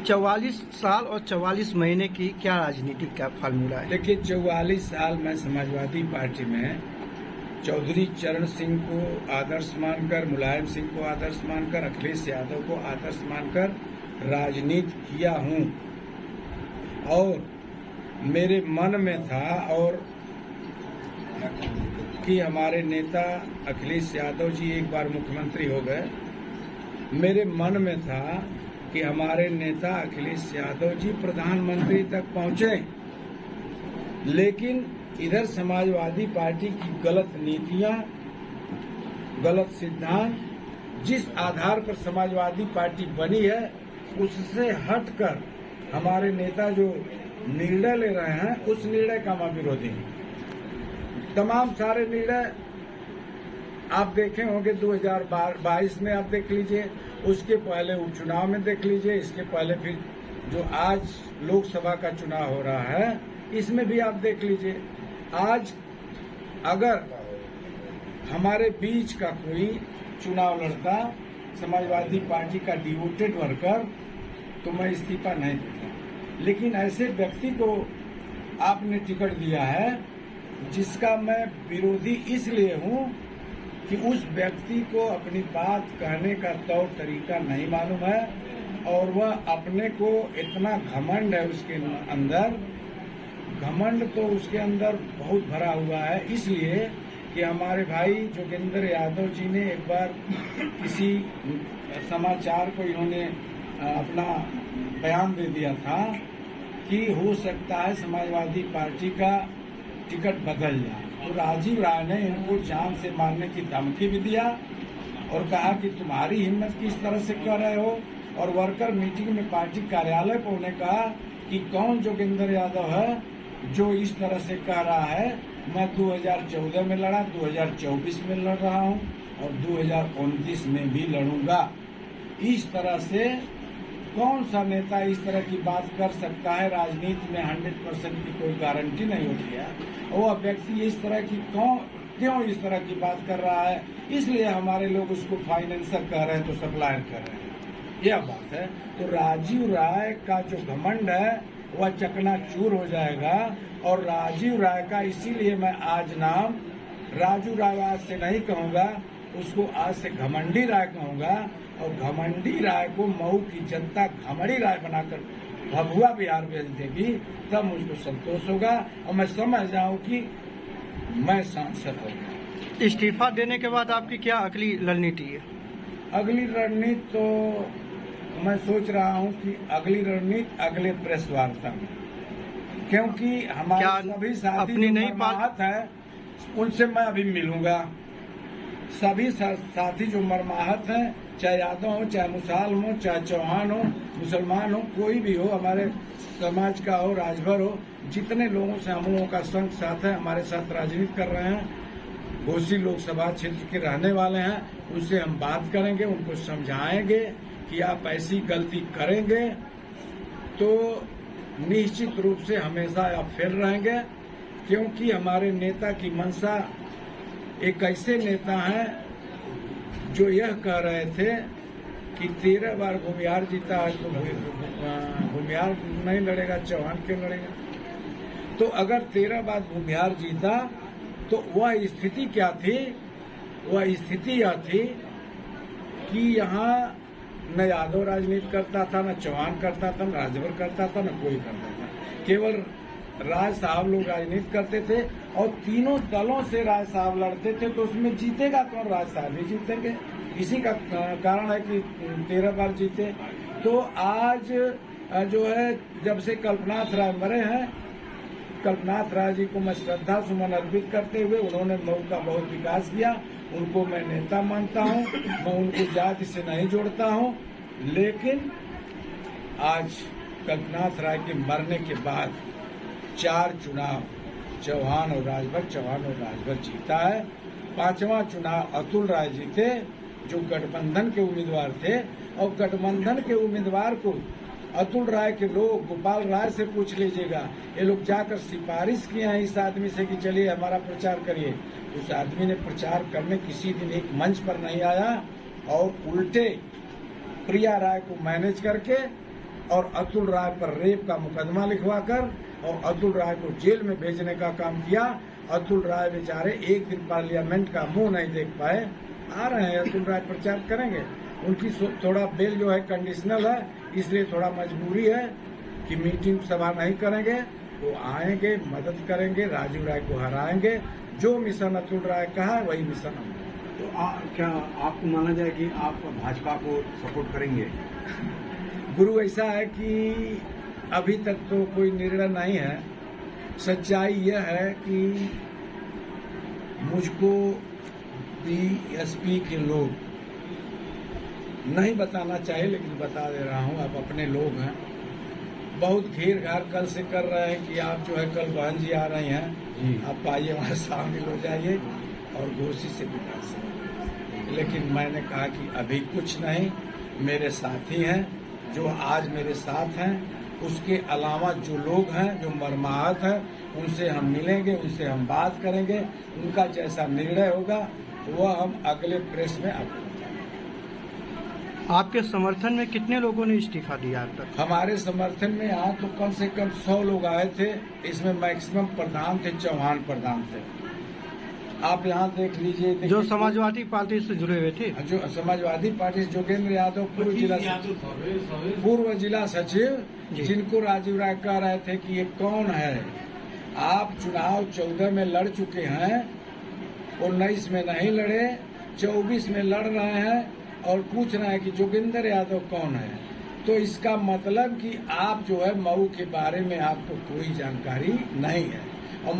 44 साल और 44 महीने की क्या राजनीति का फार्मूला है? देखिए, 44 साल मैं समाजवादी पार्टी में चौधरी चरण सिंह को आदर्श मानकर, मुलायम सिंह को आदर्श मानकर, अखिलेश यादव को आदर्श मानकर राजनीति किया हूं। और मेरे मन में था और कि हमारे नेता अखिलेश यादव जी एक बार मुख्यमंत्री हो गए। मेरे मन में था कि हमारे नेता अखिलेश यादव जी प्रधानमंत्री तक पहुंचे, लेकिन इधर समाजवादी पार्टी की गलत नीतियां, गलत सिद्धांत, जिस आधार पर समाजवादी पार्टी बनी है उससे हटकर हमारे नेता जो निर्णय ले रहे हैं उस निर्णय का मैं विरोधी हूं। तमाम सारे निर्णय आप देखे होंगे 2022 में, आप देख लीजिए, उसके पहले उपचुनाव में देख लीजिए, इसके पहले फिर जो आज लोकसभा का चुनाव हो रहा है इसमें भी आप देख लीजिए। आज अगर हमारे बीच का कोई चुनाव लड़ता समाजवादी पार्टी का डिवोटेड वर्कर तो मैं इस्तीफा नहीं देता, लेकिन ऐसे व्यक्ति को आपने टिकट दिया है जिसका मैं विरोधी इसलिए हूं कि उस व्यक्ति को अपनी बात कहने का तौर तरीका नहीं मालूम है और वह अपने को इतना घमंड है, उसके अंदर घमंड तो उसके अंदर बहुत भरा हुआ है। इसलिए कि हमारे भाई जोगेंद्र यादव जी ने एक बार किसी समाचार को इन्होंने अपना बयान दे दिया था कि हो सकता है समाजवादी पार्टी का टिकट बदल जाए, तो राजीव राय ने इनको जान से मारने की धमकी भी दिया और कहा कि तुम्हारी हिम्मत किस तरह से कर रहे हो। और वर्कर मीटिंग में पार्टी कार्यालय को उन्हें कहा कि कौन जोगेंद्र यादव है जो इस तरह से कह रहा है। मैं 2014 में लड़ा, 2024 में लड़ रहा हूं और 2029 में भी लड़ूंगा। इस तरह से कौन सा नेता इस तरह की बात कर सकता है? राजनीति में 100% की कोई गारंटी नहीं होती है। वो व्यक्ति इस तरह की क्यों इस तरह की बात कर रहा है? इसलिए हमारे लोग उसको फाइनेंसर कह रहे हैं तो सप्लायर कर रहे हैं, यह बात है। तो राजीव राय का जो घमंड है वह चकनाचूर हो जाएगा। और राजीव राय का इसीलिए मैं आज नाम राजू राय आज से नहीं कहूंगा, उसको आज से घमंडी राय कहूंगा। और घमंडी राय को मऊ की जनता घमंडी राय बनाकर भभुआ बिहार भेज देगी, तब मुझको संतोष होगा और मैं समझ जाऊं कि मैं सांसद हो गया। इस्तीफा देने के बाद आपकी क्या अगली रणनीति है? अगली रणनीति तो मैं सोच रहा हूं कि अगली रणनीति अगले प्रेस वार्ता में, क्योंकि हमारे सभी साथी जो मर्माहत है उनसे मैं अभी मिलूंगा। सभी साथी जो मर्माहत हैं, चाहे यादव हो, चाहे मुसाल हो, चाहे चौहान हो, मुसलमान हो, कोई भी हो, हमारे समाज का हो, राजभर हो, जितने लोगों से हम लोगों का संग साथ है, हमारे साथ राजनीति कर रहे हैं, घोसी लोकसभा क्षेत्र के रहने वाले हैं, उनसे हम बात करेंगे, उनको समझाएंगे कि आप ऐसी गलती करेंगे तो निश्चित रूप से हमेशा आप फेल रहेंगे। क्योंकि हमारे नेता की मंशा एक ऐसे नेता हैं जो यह कह रहे थे कि 13 बार भूमिहार जीता है तो भूमिहार नहीं लड़ेगा, चौहान क्यों लड़ेगा? तो अगर 13 बार भूमिहार जीता तो वह स्थिति क्या थी? वह स्थिति यह थी कि यहाँ न यादव राजनीति करता था, न चौहान करता था, न राजभर करता था, न कोई करता था। केवल राज साहब लोग राजनीति करते थे और तीनों दलों से राज साहब लड़ते थे, तो उसमें जीतेगा कौन? राज साहब ही जीतेंगे। इसी का कारण है कि 13 बार जीते। तो आज जो है, जब से कल्पनाथ राय मरे हैं, कल्पनाथ राय जी को मैं श्रद्धा सुमन अर्पित करते हुए, उन्होंने मऊ का बहुत विकास किया, उनको मैं नेता मानता हूं, मैं उनको जाति से नहीं जोड़ता हूं। लेकिन आज कल्पनाथ राय के मरने के बाद 4 चुनाव चौहान और राजभर जीता है। 5वां चुनाव अतुल राय जीते जो गठबंधन के उम्मीदवार थे, और गठबंधन के उम्मीदवार को अतुल राय के लोग, गोपाल राय से पूछ लीजिएगा, ये लोग जाकर सिफारिश किए हैं इस आदमी से कि चलिए हमारा प्रचार करिए। उस आदमी ने प्रचार करने किसी दिन एक मंच पर नहीं आया और उल्टे प्रिया राय को मैनेज करके और अतुल राय पर रेप का मुकदमा लिखवाकर और अतुल राय को जेल में भेजने का काम किया। अतुल राय बेचारे एक दिन पार्लियामेंट का मुंह नहीं देख पाए। आ रहे हैं अतुल राय प्रचार करेंगे। उनकी थोड़ा बेल जो है कंडीशनल है, इसलिए थोड़ा मजबूरी है कि मीटिंग सभा नहीं करेंगे। वो आएंगे, मदद करेंगे, राजू राय को हराएंगे। जो मिशन अतुल राय का है वही मिशन हम। तो क्या आपको माना जाए कि आप भाजपा को सपोर्ट करेंगे? गुरु, ऐसा है कि अभी तक तो कोई निर्णय नहीं है। सच्चाई यह है कि मुझको बीएसपी के लोग नहीं बताना चाहिए, लेकिन बता दे रहा हूं, आप अपने लोग हैं, बहुत घेर घार कल से कर रहे हैं कि आप जो है कल बहन जी आ रही हैं, आप आइए हमारे शामिल हो जाइए और घोषी से विकास। लेकिन मैंने कहा कि अभी कुछ नहीं, मेरे साथी हैं जो आज मेरे साथ हैं, उसके अलावा जो लोग हैं जो मर्माहत हैं उनसे हम मिलेंगे, उनसे हम बात करेंगे। उनका जैसा निर्णय होगा वह हम अगले प्रेस में आपको बताएंगे। आपके समर्थन में कितने लोगों ने इस्तीफा दिया अब तक? हमारे समर्थन में यहाँ तो कम से कम 100 लोग आए थे। इसमें मैक्सिमम प्रधान थे, चौहान प्रधान थे। आप यहाँ देख लीजिए, जो समाजवादी पार्टी से जुड़े हुए थे, जो समाजवादी पार्टी जोगेंद्र यादव पूर्व जिला सचिव, जिनको राजू राय कह रहे थे कि ये कौन है। आप चुनाव 14 में लड़ चुके हैं, 19 में नहीं लड़े, 24 में लड़ रहे हैं और पूछ रहे हैं कि जोगेंद्र यादव कौन है। तो इसका मतलब कि आप जो है मऊ के बारे में आपको कोई जानकारी नहीं है। और